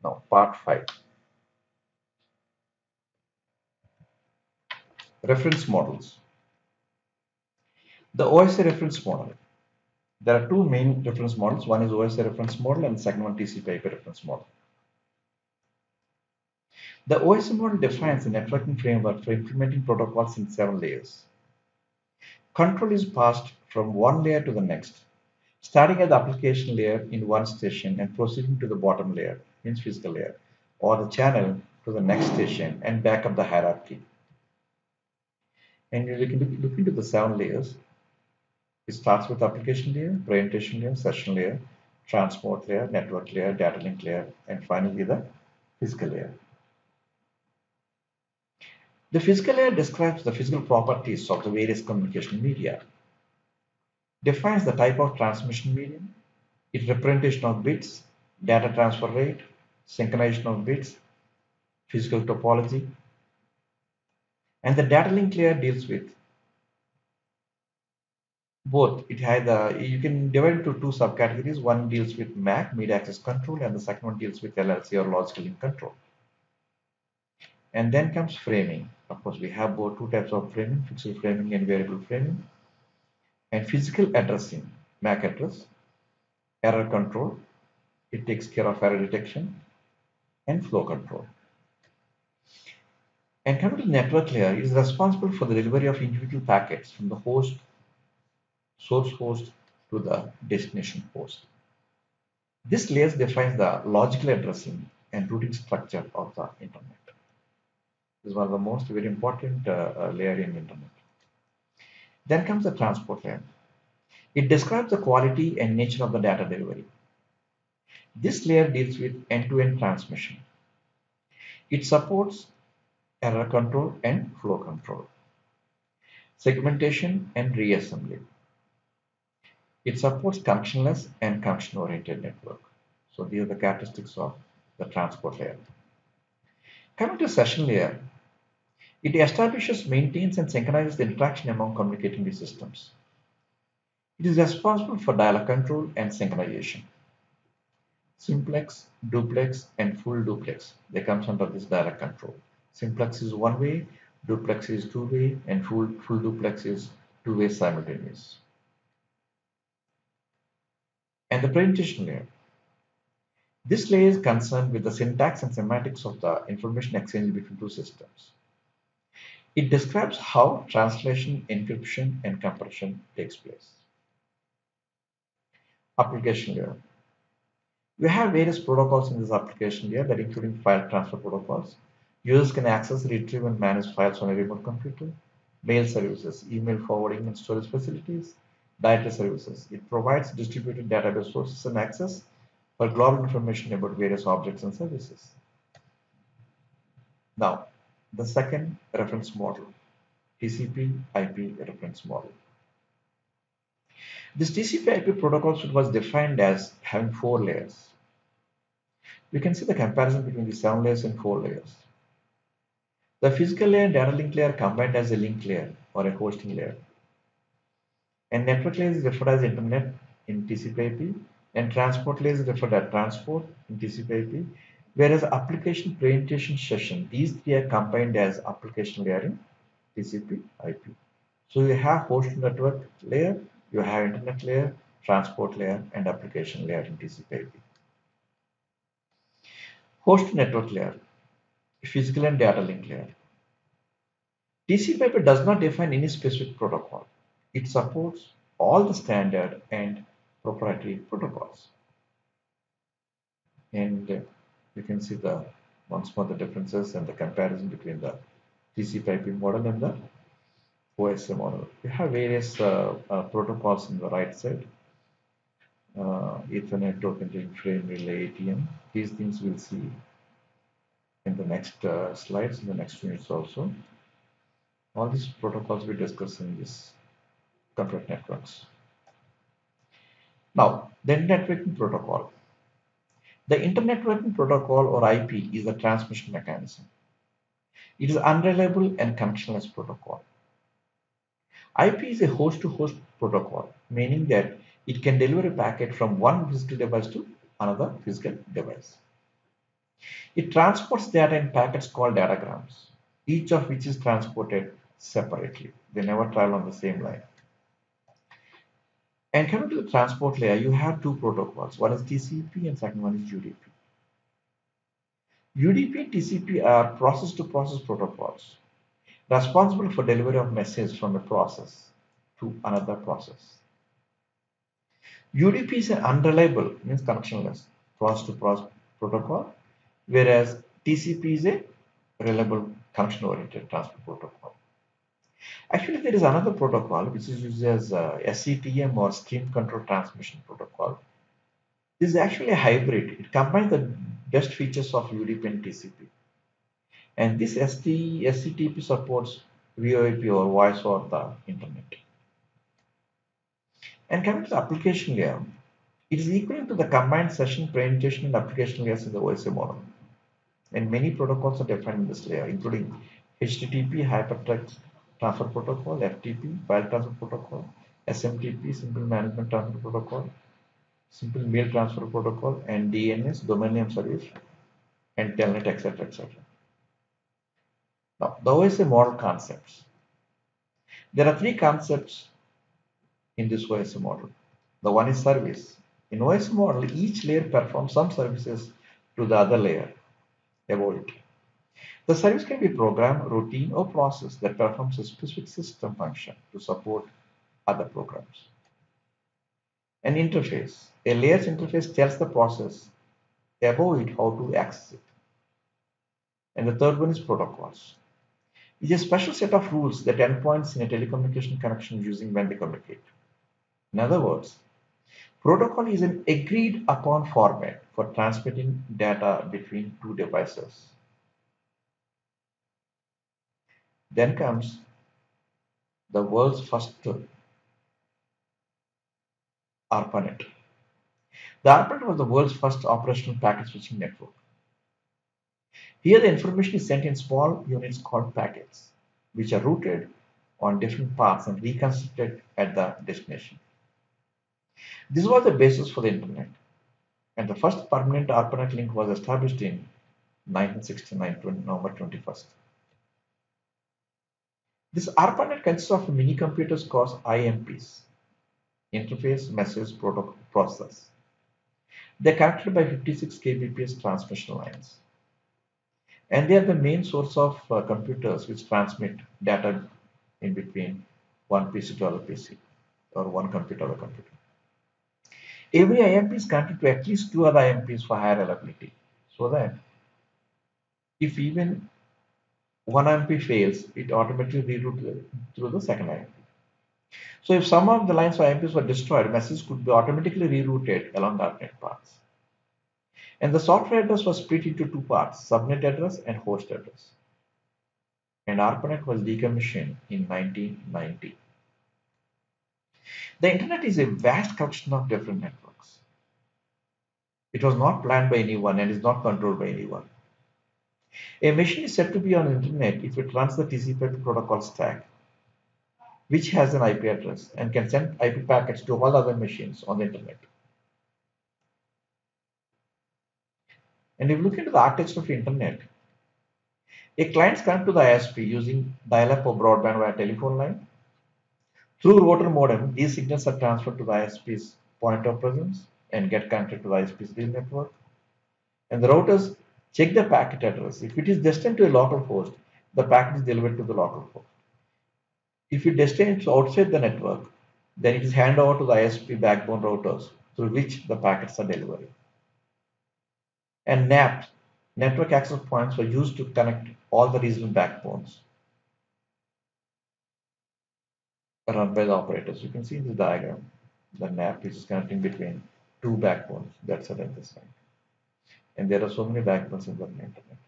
Now, part 5, reference models. The OSI reference model. There are two main reference models. One is OSI reference model and the second one TCP/IP reference model. The OSI model defines a networking framework for implementing protocols in 7 layers. Control is passed from one layer to the next, starting at the application layer in one station and proceeding to the bottom layer, means physical layer, or the channel to the next station and back up the hierarchy. And we can look into the 7 layers. It starts with application layer, presentation layer, session layer, transport layer, network layer, data link layer, and finally the physical layer. The physical layer describes the physical properties of the various communication media, defines the type of transmission medium, its representation of bits, data transfer rate, synchronization of bits, physical topology, and the data link layer deals with both. It has you can divide into two subcategories. One deals with MAC, media access control, and the second one deals with LLC or logical link control. And then comes framing. Of course, we have both two types of framing, fixed framing and variable framing. And physical addressing, MAC address, error control, it takes care of error detection, and flow control. And coming to the network layer, it is responsible for the delivery of individual packets from the host, source host to the destination host. This layer defines the logical addressing and routing structure of the internet. This is one of the most very important layer in internet. Then comes the transport layer. It describes the quality and nature of the data delivery. This layer deals with end-to-end transmission. It supports error control and flow control, segmentation and reassembly. It supports connectionless and connection-oriented network. So these are the characteristics of the transport layer. Coming to session layer, it establishes, maintains, and synchronizes the interaction among communicating systems. It is responsible for dialog control and synchronization. Simplex, duplex, and full duplex, they comes under this dialog control. Simplex is one way, duplex is two-way, and full duplex is two-way simultaneous. And the presentation layer. This layer is concerned with the syntax and semantics of the information exchange between two systems. It describes how translation, encryption, and compression takes place. Application layer. We have various protocols in this application layer that including file transfer protocols. Users can access, retrieve, and manage files on a remote computer. Mail services, email forwarding and storage facilities. Directory services. It provides distributed database sources and access for global information about various objects and services. Now, the second reference model, TCP/IP reference model. This TCP/IP protocol suite was defined as having 4 layers. We can see the comparison between the 7 layers and 4 layers. The physical layer and data link layer combined as a link layer or a hosting layer. And network layer is referred as internet in TCP/IP, and transport layer is referred as transport in TCP/IP, whereas application presentation session, these three are combined as application layer in TCP/IP. So you have host network layer, you have internet layer, transport layer, and application layer in TCP/IP. Host network layer, physical and data link layer. TCP/IP does not define any specific protocol. It supports all the standard and proprietary protocols. And you can see once more the differences and the comparison between the TCP/IP model and the OSI model. We have various protocols on the right side. Ethernet, token ring, frame relay, ATM. These things we'll see in the next slides, in the next units also. All these protocols we discuss in this computer networks. Now, the networking protocol. The Internet-Networking Protocol or IP is a transmission mechanism. It is unreliable and connectionless protocol. IP is a host-to-host protocol, meaning that it can deliver a packet from one physical device to another physical device. It transports data in packets called datagrams, each of which is transported separately. They never travel on the same line. And coming to the transport layer, you have two protocols. One is TCP and second one is UDP. UDP and TCP are process-to-process protocols responsible for delivery of messages from a process to another process. UDP is an unreliable, means connectionless, process-to-process protocol, whereas TCP is a reliable connection-oriented transport protocol. Actually, there is another protocol which is used as SCTM or Stream Control Transmission Protocol. This is actually a hybrid. It combines the best features of UDP and TCP. And this SCTP supports VoIP or voice over the internet. And coming to the application layer, it is equivalent to the combined session, presentation, and application layers in the OSI model. And many protocols are defined in this layer, including HTTP, Hypertext Transfer Protocol, FTP, File Transfer Protocol, SMTP, Simple Management Transfer Protocol, Simple Mail Transfer Protocol, and DNS, Domain Name Service, and Telnet, etc. etc. Now, the OSI model concepts. There are three concepts in this OSI model. The one is service. In OSI model, each layer performs some services to the other layer above it. The service can be program, routine, or process that performs a specific system function to support other programs. An interface. A layer's interface tells the process above it how to access it. And the third one is protocols. It's a special set of rules that endpoints in a telecommunication connection using when they communicate. In other words, protocol is an agreed upon format for transmitting data between two devices. Then comes the world's first ARPANET. The ARPANET was the world's first operational packet switching network. Here the information is sent in small units called packets, which are routed on different paths and reconstructed at the destination. This was the basis for the internet, and the first permanent ARPANET link was established in 1969, November 21st. This ARPANET consists of mini computers called IMPs, Interface Message Protocol Process. They are connected by 56 kbps transmission lines. And they are the main source of computers which transmit data in between one PC to other PC or one computer to other computer. Every IMP is connected to at least two other IMPs for higher reliability, so that if even one IMP fails, it automatically reroutes through the second IMP. So if some of the lines for IMPs were destroyed, messages could be automatically rerouted along the alternate paths. And the software address was split into two parts, subnet address and host address. And ARPANET was decommissioned in 1990. The internet is a vast collection of different networks. It was not planned by anyone and is not controlled by anyone. A machine is said to be on the internet if it runs the TCP protocol stack, which has an IP address and can send IP packets to all other machines on the internet. And if you look into the architecture of the internet, a client connects to the ISP using dial-up or broadband via telephone line. Through router modem, these signals are transferred to the ISP's point of presence and get connected to the ISP's real network. And the routers check the packet address. If it is destined to a local host, the packet is delivered to the local host. If it destinates outside the network, then it is handed over to the ISP backbone routers through which the packets are delivered. And NAPs, network access points, were used to connect all the regional backbones run by the operators. You can see in the diagram the NAP which is connecting between two backbones that's at this time. And there are so many backbones in the internet.